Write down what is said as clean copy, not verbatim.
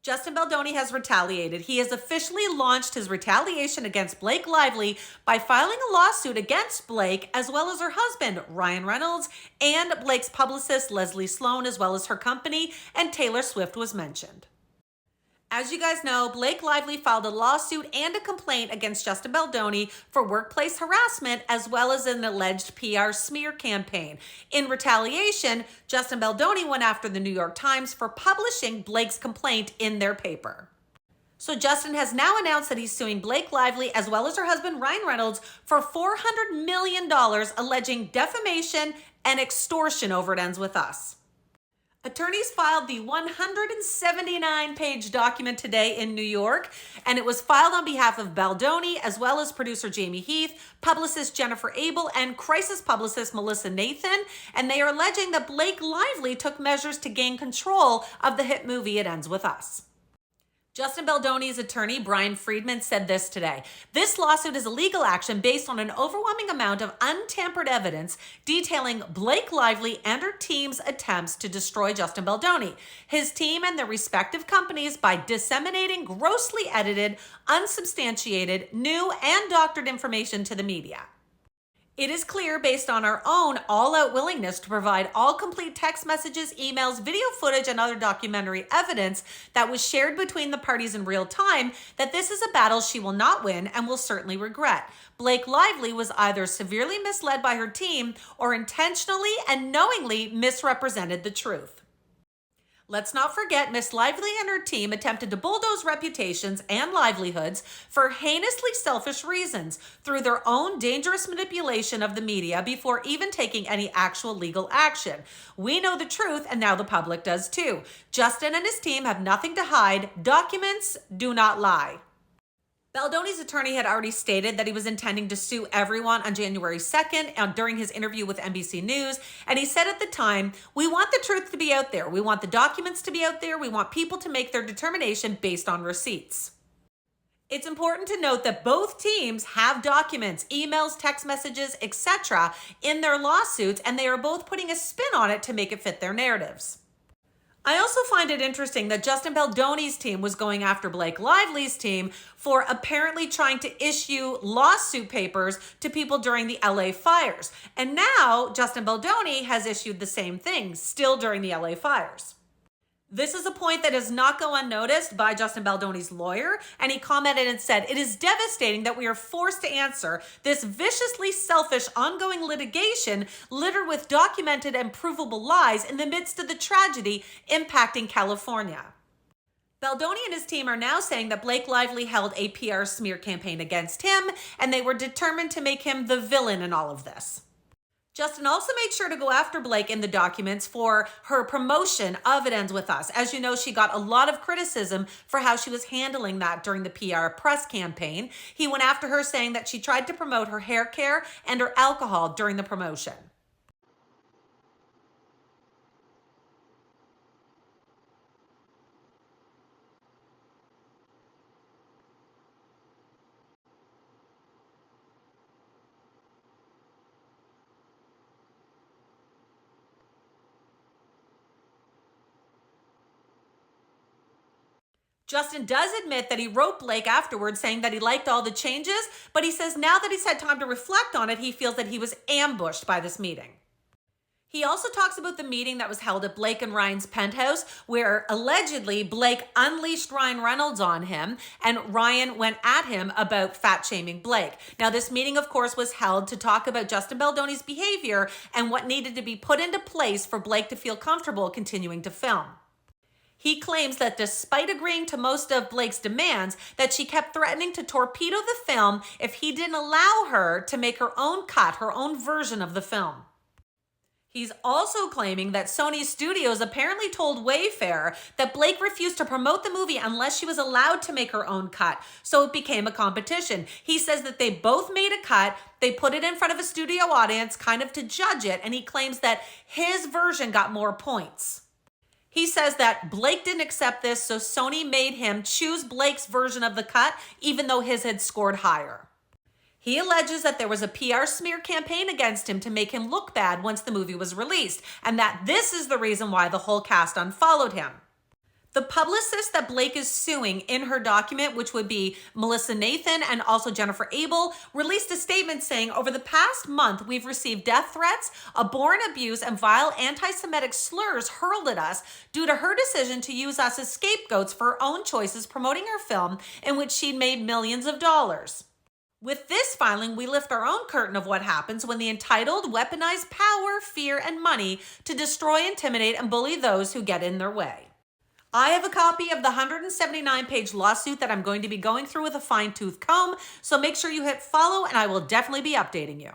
Justin Baldoni has retaliated. He has officially launched his retaliation against Blake Lively by filing a lawsuit against Blake, as well as her husband, Ryan Reynolds, and Blake's publicist, Sloan, as well as her company, and Taylor Swift was mentioned. As you guys know, Blake Lively filed a lawsuit and a complaint against Justin Baldoni for workplace harassment, as well as an alleged PR smear campaign. In retaliation, Justin Baldoni went after the New York Times for publishing Blake's complaint in their paper. So Justin has now announced that he's suing Blake Lively, as well as her husband Ryan Reynolds, for $400 million, alleging defamation and extortion over It Ends With Us. Attorneys filed the 179-page document today in New York, and it was filed on behalf of Baldoni, as well as producer Jamie Heath, publicist Jennifer Abel, and crisis publicist Melissa Nathan, and they are alleging that Blake Lively took measures to gain control of the hit movie It Ends With Us. Justin Baldoni's attorney, Brian Friedman, said this today. This lawsuit is a legal action based on an overwhelming amount of untampered evidence detailing Blake Lively and her team's attempts to destroy Justin Baldoni, his team, and their respective companies by disseminating grossly edited, unsubstantiated, new, and doctored information to the media. It is clear, based on our own all-out willingness to provide all complete text messages, emails, video footage, and other documentary evidence that was shared between the parties in real time, that this is a battle she will not win and will certainly regret. Blake Lively was either severely misled by her team or intentionally and knowingly misrepresented the truth. Let's not forget, Miss Lively and her team attempted to bulldoze reputations and livelihoods for heinously selfish reasons through their own dangerous manipulation of the media before even taking any actual legal action. We know the truth, and now the public does too. Justin and his team have nothing to hide. Documents do not lie. Baldoni's attorney had already stated that he was intending to sue everyone on January 2nd during his interview with NBC News. And he said at the time, "We want the truth to be out there. We want the documents to be out there. We want people to make their determination based on receipts." It's important to note that both teams have documents, emails, text messages, etc. in their lawsuits, and they are both putting a spin on it to make it fit their narratives. I also find it interesting that Justin Baldoni's team was going after Blake Lively's team for apparently trying to issue lawsuit papers to people during the LA fires. And now Justin Baldoni has issued the same thing, still during the LA fires. This is a point that does not go unnoticed by Justin Baldoni's lawyer, and he commented and said, "It is devastating that we are forced to answer this viciously selfish ongoing litigation littered with documented and provable lies in the midst of the tragedy impacting California." Baldoni and his team are now saying that Blake Lively held a PR smear campaign against him, and they were determined to make him the villain in all of this. Justin also made sure to go after Blake in the documents for her promotion of It Ends With Us. As you know, she got a lot of criticism for how she was handling that during the PR press campaign. He went after her, saying that she tried to promote her hair care and her alcohol during the promotion. Justin does admit that he wrote Blake afterwards saying that he liked all the changes, but he says now that he's had time to reflect on it, he feels that he was ambushed by this meeting. He also talks about the meeting that was held at Blake and Ryan's penthouse, where allegedly Blake unleashed Ryan Reynolds on him, and Ryan went at him about fat-shaming Blake. Now, this meeting, of course, was held to talk about Justin Baldoni's behavior and what needed to be put into place for Blake to feel comfortable continuing to film. He claims that despite agreeing to most of Blake's demands, that she kept threatening to torpedo the film if he didn't allow her to make her own cut, her own version of the film. He's also claiming that Sony Studios apparently told Wayfair that Blake refused to promote the movie unless she was allowed to make her own cut, so it became a competition. He says that they both made a cut, they put it in front of a studio audience kind of to judge it, and he claims that his version got more points. He says that Blake didn't accept this, so Sony made him choose Blake's version of the cut, even though his had scored higher. He alleges that there was a PR smear campaign against him to make him look bad once the movie was released, and that this is the reason why the whole cast unfollowed him. The publicist that Blake is suing in her document, which would be Melissa Nathan and also Jennifer Abel, released a statement saying, over the past month, we've received death threats, abhorrent abuse, and vile anti-Semitic slurs hurled at us due to her decision to use us as scapegoats for her own choices promoting her film in which she'd made millions of dollars. With this filing, we lift our own curtain of what happens when the entitled weaponize power, fear, and money to destroy, intimidate, and bully those who get in their way. I have a copy of the 179-page lawsuit that I'm going to be going through with a fine-tooth comb, so make sure you hit follow and I will definitely be updating you.